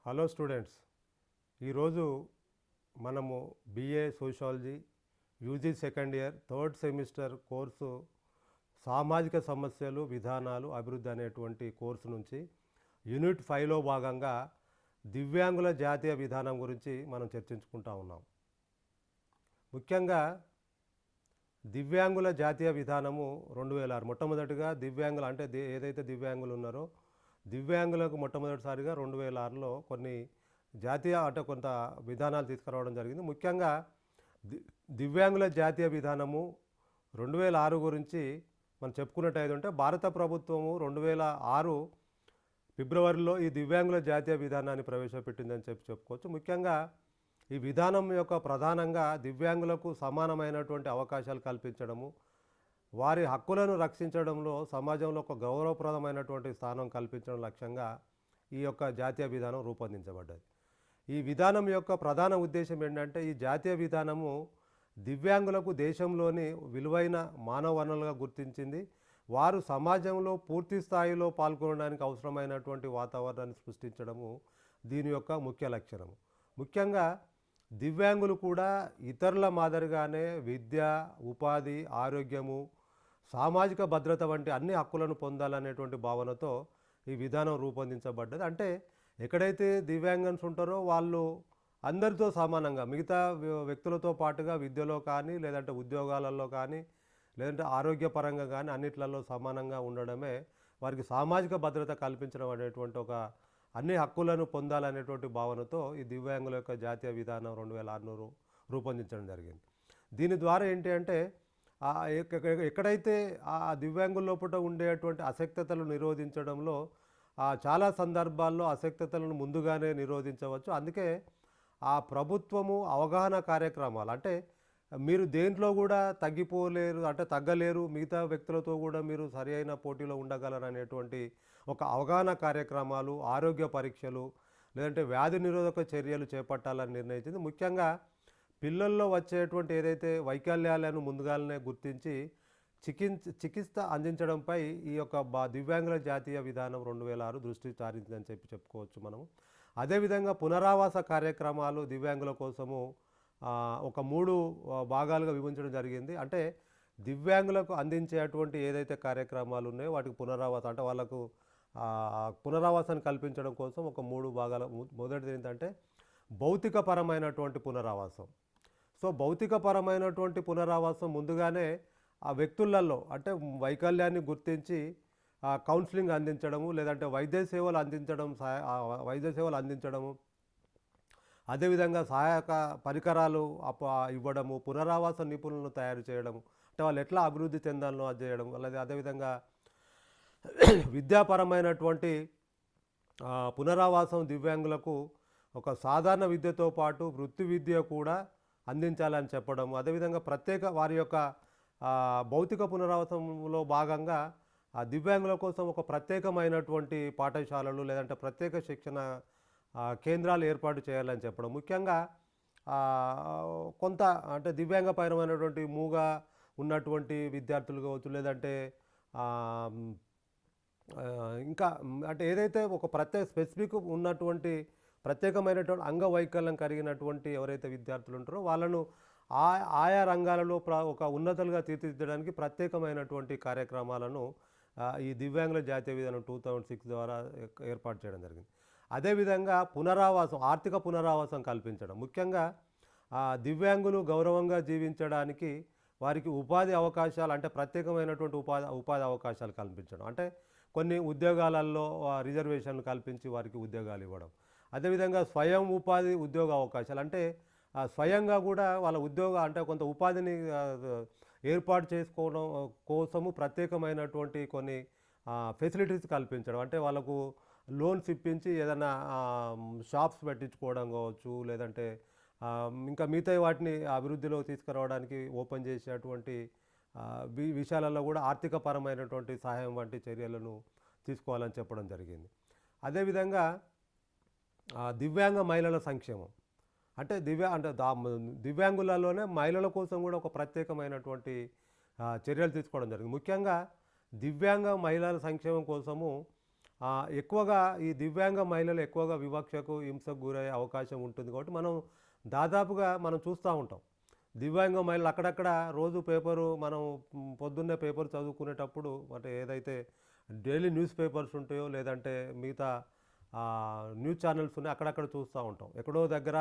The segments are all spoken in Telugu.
హలో స్టూడెంట్స్, ఈరోజు మనము BA sociology UG second year third semester course సామాజిక సమస్యలు విధానాలు అభివృద్ధి అనేటువంటి కోర్సు నుంచి యూనిట్ 5లో భాగంగా దివ్యాంగుల జాతీయ విధానం గురించి మనం చర్చించుకుంటా ఉన్నాం. ముఖ్యంగా దివ్యాంగుల జాతీయ విధానము 2006 మొట్టమొదటిగా దివ్యాంగులు అంటే ఏదైతే దివ్యాంగులు ఉన్నారో దివ్యాంగులకు మొట్టమొదటిసారిగా 2006లో కొన్ని జాతీయ అంటే కొంత విధానాలు తీసుకురావడం జరిగింది. ముఖ్యంగా దివ్యాంగుల జాతీయ విధానము 2006 గురించి మనం చెప్పుకున్నట్టయితే భారత ప్రభుత్వము 2006 ఫిబ్రవరిలో ఈ దివ్యాంగుల జాతీయ విధానాన్ని ప్రవేశపెట్టిందని చెప్పుకోవచ్చు. ముఖ్యంగా ఈ విధానం యొక్క ప్రధానంగా దివ్యాంగులకు సమానమైనటువంటి అవకాశాలు కల్పించడము, వారి హక్కులను రక్షించడంలో సమాజంలో ఒక గౌరవప్రదమైనటువంటి స్థానం కల్పించడం లక్ష్యంగా ఈ యొక్క జాతీయ విధానం రూపొందించబడ్డది. ఈ విధానం యొక్క ప్రధాన ఉద్దేశం ఏంటంటే ఈ జాతీయ విధానము దివ్యాంగులకు దేశంలోని విలువైన మానవ వనరులుగా గుర్తించింది. వారు సమాజంలో పూర్తి స్థాయిలో పాల్గొనడానికి అవసరమైనటువంటి వాతావరణాన్ని సృష్టించడము దీని యొక్క ముఖ్య లక్షణము. ముఖ్యంగా దివ్యాంగులు కూడా ఇతరుల మాదిరిగానే విద్య, ఉపాధి, ఆరోగ్యము, సామాజిక భద్రత వంటి అన్ని హక్కులను పొందాలనేటువంటి భావనతో ఈ విధానం రూపొందించబడ్డది. అంటే ఎక్కడైతే దివ్యాంగన్స్ ఉంటారో వాళ్ళు అందరితో సమానంగా మిగతా వ్యక్తులతో పాటుగా విద్యలో కానీ, లేదంటే ఉద్యోగాలలో కానీ, లేదంటే ఆరోగ్యపరంగా కానీ అన్నిట్లలో సమానంగా ఉండడమే వారికి సామాజిక భద్రత కల్పించడం అనేటువంటి ఒక అన్ని హక్కులను పొందాలనేటువంటి భావనతో ఈ దివ్యాంగుల యొక్క జాతీయ విధానం 2006 రూపొందించడం జరిగింది. దీని ద్వారా ఏంటి అంటే ఎక్కడైతే ఆ దివ్యాంగుల లోపల ఉండేటువంటి అశక్తతలు నిరోధించడంలో చాలా సందర్భాల్లో అశక్తతలను ముందుగానే నిరోధించవచ్చు. అందుకే ఆ ప్రభుత్వము అవగాహన కార్యక్రమాలు అంటే మీరు దేంట్లో కూడా తగ్గిపోలేరు, అంటే తగ్గలేరు, మిగతా వ్యక్తులతో కూడా మీరు సరి అయిన పోటీలో ఉండగలరు అనేటువంటి ఒక అవగాహన కార్యక్రమాలు, ఆరోగ్య పరీక్షలు, లేదంటే వ్యాధి నిరోధక చర్యలు చేపట్టాలని నిర్ణయించింది. ముఖ్యంగా పిల్లల్లో వచ్చేటువంటి ఏదైతే వైకల్యాలను ముందుగానే గుర్తించి చికిత్స అందించడంపై ఈ యొక్క దివ్యాంగుల జాతీయ విధానం 2006 దృష్టి సారించిందని చెప్పుకోవచ్చు మనము. అదేవిధంగా పునరావాస కార్యక్రమాలు దివ్యాంగుల కోసము ఒక 3 భాగాలుగా విభజించడం జరిగింది. అంటే దివ్యాంగులకు అందించేటువంటి ఏదైతే కార్యక్రమాలు ఉన్నాయో వాటికి పునరావాసం అంటే వాళ్ళకు పునరావాసాన్ని కల్పించడం కోసం ఒక 3 భాగాలు. మొదటిది ఏంటంటే భౌతికపరమైనటువంటి పునరావాసం. సో భౌతికపరమైనటువంటి పునరావాసం ముందుగానే ఆ వ్యక్తులలో అంటే వైకల్యాన్ని గుర్తించి కౌన్సిలింగ్ అందించడము, లేదంటే వైద్య సేవలు అందించడము, అదేవిధంగా సహాయక పరికరాలు ఇవ్వడము, పునరావాస నిపుణులను తయారు చేయడము, అంటే వాళ్ళు ఎట్లా అభివృద్ధి చెందాలో అది చేయడం, అలాగే అదేవిధంగా విద్యాపరమైనటువంటి పునరావాసం దివ్యాంగులకు ఒక సాధారణ విద్యతో పాటు వృత్తి విద్య కూడా అందించాలని చెప్పడం, అదేవిధంగా ప్రత్యేక వారి యొక్క భౌతిక పునరావాసంలో భాగంగా ఆ దివ్యాంగుల కోసం ఒక ప్రత్యేకమైనటువంటి పాఠశాలలు లేదంటే ప్రత్యేక శిక్షణ కేంద్రాలు ఏర్పాటు చేయాలని చెప్పడం. ముఖ్యంగా కొంత అంటే దివ్యాంగపరమైనటువంటి మూగా ఉన్నటువంటి విద్యార్థులు కావచ్చు, లేదంటే ఇంకా అంటే ఏదైతే ఒక స్పెసిఫిక్ ఉన్నటువంటి ప్రత్యేకమైనటువంటి అంగవైకల్యం కలిగినటువంటి ఎవరైతే విద్యార్థులు ఉంటారో వాళ్ళను ఆయా రంగాలలో ఒక ఉన్నతులుగా తీర్చిదిద్దడానికి ప్రత్యేకమైనటువంటి కార్యక్రమాలను ఈ దివ్యాంగుల జాతీయ విధానం 2006 ద్వారా ఏర్పాటు చేయడం జరిగింది. అదేవిధంగా ఆర్థిక పునరావాసం కల్పించడం. ముఖ్యంగా దివ్యాంగులు గౌరవంగా జీవించడానికి వారికి ఉపాధి అవకాశాలు అంటే ప్రత్యేకమైనటువంటి ఉపాధి అవకాశాలు కల్పించడం. అంటే కొన్ని ఉద్యోగాలలో రిజర్వేషన్లు కల్పించి వారికి ఉద్యోగాలు ఇవ్వడం. అదేవిధంగా స్వయం ఉపాధి ఉద్యోగ అవకాశాలు అంటే స్వయంగా కూడా వాళ్ళ అంటే కొంత ఉపాధిని ఏర్పాటు చేసుకోవడం కోసము ప్రత్యేకమైనటువంటి కొన్ని ఫెసిలిటీస్ కల్పించడం. అంటే వాళ్ళకు లోన్స్ ఇప్పించి ఏదైనా షాప్స్ పెట్టించుకోవడం కావచ్చు, లేదంటే ఇంకా మిగతా వాటిని అభివృద్ధిలో తీసుకురావడానికి ఓపెన్ చేసేటువంటి విషయాలలో కూడా ఆర్థికపరమైనటువంటి సహాయం వంటి చర్యలను తీసుకోవాలని చెప్పడం జరిగింది. అదేవిధంగా దివ్యాంగ మహిళల సంక్షేమం అంటే దివ్యాంగులలోనే మహిళల కోసం కూడా ఒక చర్యలు తీసుకోవడం జరిగింది. ముఖ్యంగా దివ్యాంగ మహిళల సంక్షేమం కోసము ఎక్కువగా ఈ దివ్యాంగ మహిళలు ఎక్కువగా వివక్షకు, హింసకు గురయ్యే అవకాశం ఉంటుంది కాబట్టి దాదాపుగా మనం చూస్తూ ఉంటాం. దివ్యాంగ మహిళలు అక్కడక్కడ రోజు పేపరు మనం పొద్దున్నే పేపర్ చదువుకునేటప్పుడు అంటే ఏదైతే డైలీ న్యూస్ పేపర్స్ ఉంటాయో లేదంటే మిగతా న్యూస్ ఛానల్స్ ఉన్నాయి అక్కడక్కడ చూస్తూ ఉంటాం. ఎక్కడో దగ్గర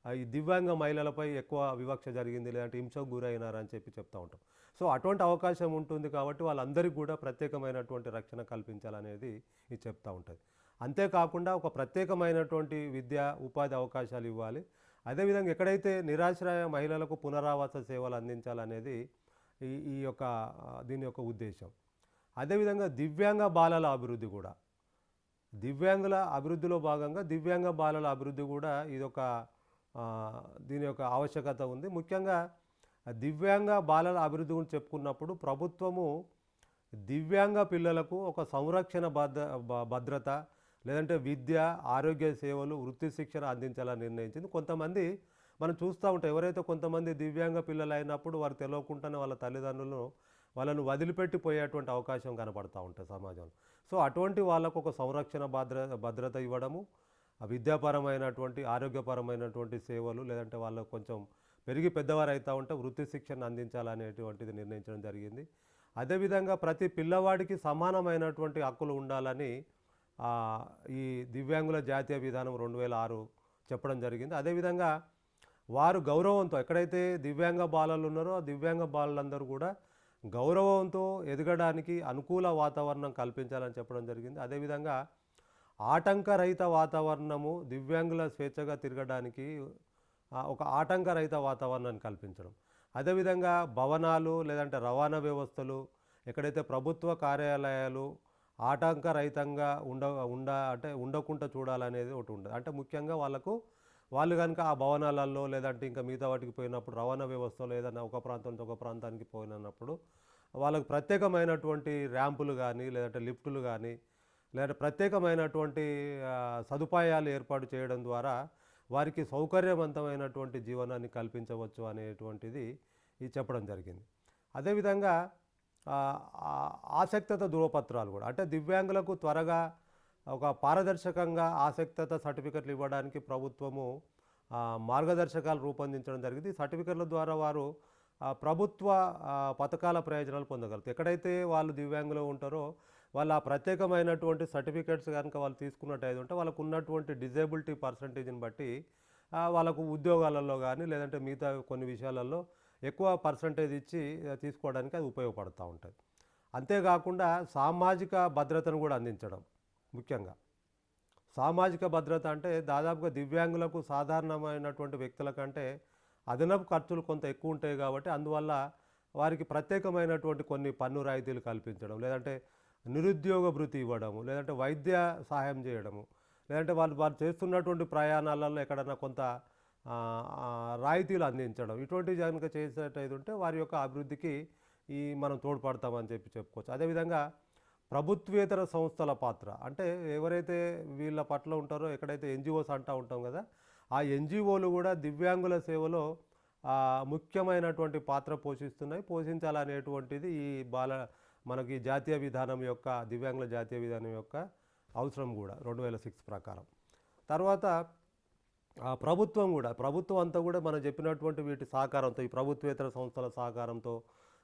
ఈ దివ్యాంగ మహిళలపై ఎక్కువ వివక్ష జరిగింది లేదంటే హింసకు గురైనారని చెప్తూ ఉంటాం. సో అటువంటి అవకాశం ఉంటుంది కాబట్టి వాళ్ళందరికీ కూడా ప్రత్యేకమైనటువంటి రక్షణ కల్పించాలనేది ఇది చెప్తూ ఉంటుంది. అంతేకాకుండా ఒక ప్రత్యేకమైనటువంటి విద్య, ఉపాధి అవకాశాలు ఇవ్వాలి. అదేవిధంగా ఎక్కడైతే నిరాశ్రయ మహిళలకు పునరావాస సేవలు అందించాలనేది ఈ ఈ యొక్క దీని యొక్క ఉద్దేశం. అదేవిధంగా దివ్యాంగ బాలల అభివృద్ధి కూడా, దివ్యాంగుల అభివృద్ధిలో భాగంగా దివ్యాంగ బాలల అభివృద్ధి కూడా ఇదొక దీని యొక్క ఆవశ్యకత ఉంది. ముఖ్యంగా దివ్యాంగ బాలల అభివృద్ధి గురించి చెప్పుకున్నప్పుడు ప్రభుత్వము దివ్యాంగ పిల్లలకు ఒక సంరక్షణ భద్రత లేదంటే విద్య, ఆరోగ్య సేవలు, వృత్తి శిక్షణ అందించాలని నిర్ణయించింది. కొంతమంది మనం చూస్తూ ఉంటాం, ఎవరైతే కొంతమంది దివ్యాంగ పిల్లలు అయినప్పుడు వారు తెలియకుండానే వాళ్ళ తల్లిదండ్రులను వాళ్ళను వదిలిపెట్టిపోయేటువంటి అవకాశం కనపడుతూ ఉంటుంది సమాజంలో. సో అటువంటి వాళ్ళకు ఒక సంరక్షణ భద్రత ఇవ్వడము, విద్యాపరమైనటువంటి, ఆరోగ్యపరమైనటువంటి సేవలు లేదంటే వాళ్ళకు కొంచెం పెరిగి పెద్దవారు అవుతూ ఉంటే వృత్తి శిక్షణ అందించాలనేటువంటిది నిర్ణయించడం జరిగింది. అదేవిధంగా ప్రతి పిల్లవాడికి సమానమైనటువంటి హక్కులు ఉండాలని ఈ దివ్యాంగుల జాతీయ విధానం 2006 చెప్పడం జరిగింది. అదేవిధంగా వారు గౌరవంతో ఎక్కడైతే దివ్యాంగ బాలలు ఉన్నారో ఆ దివ్యాంగ బాలలందరూ కూడా గౌరవంతో ఎదగడానికి అనుకూల వాతావరణం కల్పించాలని చెప్పడం జరిగింది. అదేవిధంగా ఆటంకరహిత వాతావరణము, దివ్యాంగుల స్వేచ్ఛగా తిరగడానికి ఒక ఆటంకరహిత వాతావరణాన్ని కల్పించడం. అదేవిధంగా భవనాలు లేదంటే రవాణా వ్యవస్థలు, ఎక్కడైతే ప్రభుత్వ కార్యాలయాలు ఆటంకరహితంగా ఉండకుండా చూడాలనేది ఒకటి ఉండదు. అంటే ముఖ్యంగా వాళ్ళు కనుక ఆ భవనాలలో లేదంటే ఇంకా మిగతా వాటికి పోయినప్పుడు రవాణా వ్యవస్థలో ఏదైనా ఒక ప్రాంతం నుంచి ఒక ప్రాంతానికి పోయినప్పుడు వాళ్ళకు ప్రత్యేకమైనటువంటి ర్యాంపులు కానీ లేదంటే లిఫ్టులు కానీ లేదంటే ప్రత్యేకమైనటువంటి సదుపాయాలు ఏర్పాటు చేయడం ద్వారా వారికి సౌకర్యవంతమైనటువంటి జీవనాన్ని కల్పించవచ్చు అనేటువంటిది ఇది చెప్పడం జరిగింది. అదేవిధంగా ఆసక్తత ధృవపత్రాలు కూడా, అంటే దివ్యాంగులకు త్వరగా ఒక పారదర్శకంగా ఆసక్తత సర్టిఫికెట్లు ఇవ్వడానికి ప్రభుత్వము మార్గదర్శకాలు రూపొందించడం జరిగింది. ఈ సర్టిఫికెట్ల ద్వారా వారు ప్రభుత్వ పథకాల ప్రయోజనాలు పొందగలుగుతారు. ఎక్కడైతే వాళ్ళు దివ్యాంగులు ఉంటారో వాళ్ళు ఆ ప్రత్యేకమైనటువంటి సర్టిఫికెట్స్ కనుక వాళ్ళు తీసుకున్నట్టయితే ఉంటే వాళ్ళకు ఉన్నటువంటి డిజేబిలిటీ పర్సంటేజ్ని బట్టి వాళ్ళకు ఉద్యోగాలలో కానీ లేదంటే మిగతా కొన్ని విషయాలలో ఎక్కువ పర్సంటేజ్ ఇచ్చి తీసుకోవడానికి అది ఉపయోగపడుతూ ఉంటుంది. అంతేకాకుండా సామాజిక భద్రతను కూడా అందించడం. ముఖ్యంగా సామాజిక భద్రత అంటే దాదాపుగా దివ్యాంగులకు సాధారణమైనటువంటి వ్యక్తుల కంటే అదనపు ఖర్చులు కొంత ఎక్కువ ఉంటాయి కాబట్టి అందువల్ల వారికి ప్రత్యేకమైనటువంటి కొన్ని పన్ను రాయితీలు కల్పించడం, లేదంటే నిరుద్యోగ భృతి ఇవ్వడము, లేదంటే వైద్య సహాయం చేయడము, లేదంటే వాళ్ళు చేస్తున్నటువంటి ప్రయాణాలలో ఎక్కడన్నా కొంత రాయితీలు అందించడం, ఇటువంటివి కనుక చేసేటైతే ఉంటే వారి యొక్క అభివృద్ధికి మనం తోడ్పడతామని చెప్పుకోవచ్చు. అదేవిధంగా ప్రభుత్వేతర సంస్థల పాత్ర, అంటే ఎవరైతే వీళ్ళ పట్ల ఉంటారో ఎక్కడైతే ఎన్జిఓస్ అంటూ ఉంటాం కదా, ఆ ఎన్జిఓలు కూడా దివ్యాంగుల సేవలో ముఖ్యమైనటువంటి పాత్ర పోషించాలనేటువంటిది ఈ మనకి జాతీయ విధానం యొక్క దివ్యాంగుల జాతీయ విధానం యొక్క అవసరం కూడా 2006 ప్రకారం. తర్వాత ప్రభుత్వం అంతా కూడా మనం చెప్పినటువంటి వీటి సహకారంతో, ఈ ప్రభుత్వేతర సంస్థల సహకారంతో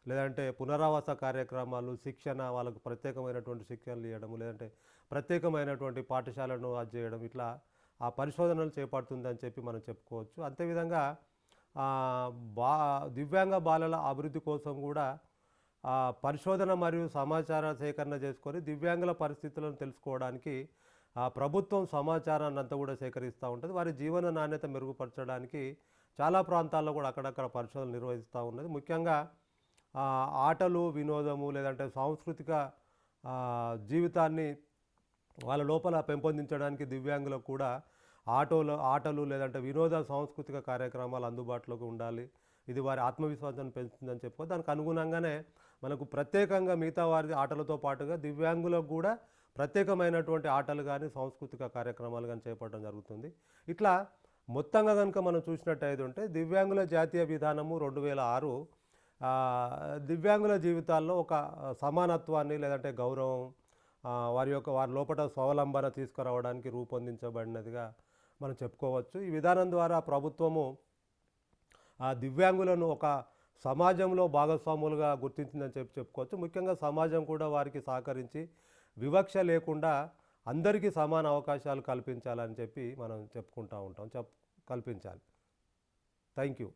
లేదంటే పునరావాస కార్యక్రమాలు, శిక్షణ, వాళ్ళకు ప్రత్యేకమైనటువంటి శిక్షణలు ఇవ్వడము, లేదంటే ప్రత్యేకమైనటువంటి పాఠశాలను చేయడం, ఇట్లా ఆ పరిశోధనలు చేపడుతుందని చెప్పి మనం చెప్పుకోవచ్చు. అంతేవిధంగా దివ్యాంగ బాలల అభివృద్ధి కోసం కూడా పరిశోధన మరియు సమాచార సేకరణ చేసుకొని దివ్యాంగుల పరిస్థితులను తెలుసుకోవడానికి ప్రభుత్వం సమాచారాన్ని అంతా కూడా సేకరిస్తూ ఉంటుంది. వారి జీవన నాణ్యత మెరుగుపరచడానికి చాలా ప్రాంతాల్లో కూడా అక్కడక్కడ పరిశోధనలు నిర్వహిస్తూ ఉన్నది. ముఖ్యంగా ఆటలు, వినోదము లేదంటే సాంస్కృతిక జీవితాన్ని వాళ్ళ లోపల పెంపొందించడానికి దివ్యాంగులకు కూడా ఆటలు లేదంటే వినోద సాంస్కృతిక కార్యక్రమాలు అందుబాటులోకి ఉండాలి. ఇది వారి ఆత్మవిశ్వాసాన్ని పెంచుతుందని చెప్పుకో. దానికి అనుగుణంగానే మనకు ప్రత్యేకంగా మిగతా వారి ఆటలతో పాటుగా దివ్యాంగులకు కూడా ప్రత్యేకమైనటువంటి ఆటలు కానీ సాంస్కృతిక కార్యక్రమాలు కానీ చేపట్టడం జరుగుతుంది. ఇట్లా మొత్తంగా కనుక మనం చూసినట్టయితే ఉంటే దివ్యాంగుల జాతీయ విధానము 2006 దివ్యాంగుల జీవితాల్లో ఒక సమానత్వాన్ని లేదంటే గౌరవం, వారి లోపల స్వావలంబన తీసుకురావడానికి రూపొందించబడినదిగా మనం చెప్పుకోవచ్చు. ఈ విధానం ద్వారా ప్రభుత్వము ఆ దివ్యాంగులను ఒక సమాజంలో భాగస్వాములుగా గుర్తించిందని చెప్పుకోవచ్చు. ముఖ్యంగా సమాజం కూడా వారికి సహకరించి వివక్ష లేకుండా అందరికీ సమాన అవకాశాలు కల్పించాలని చెప్పి మనం చెప్పుకుంటూ ఉంటాం. కల్పించాలి. Thank you.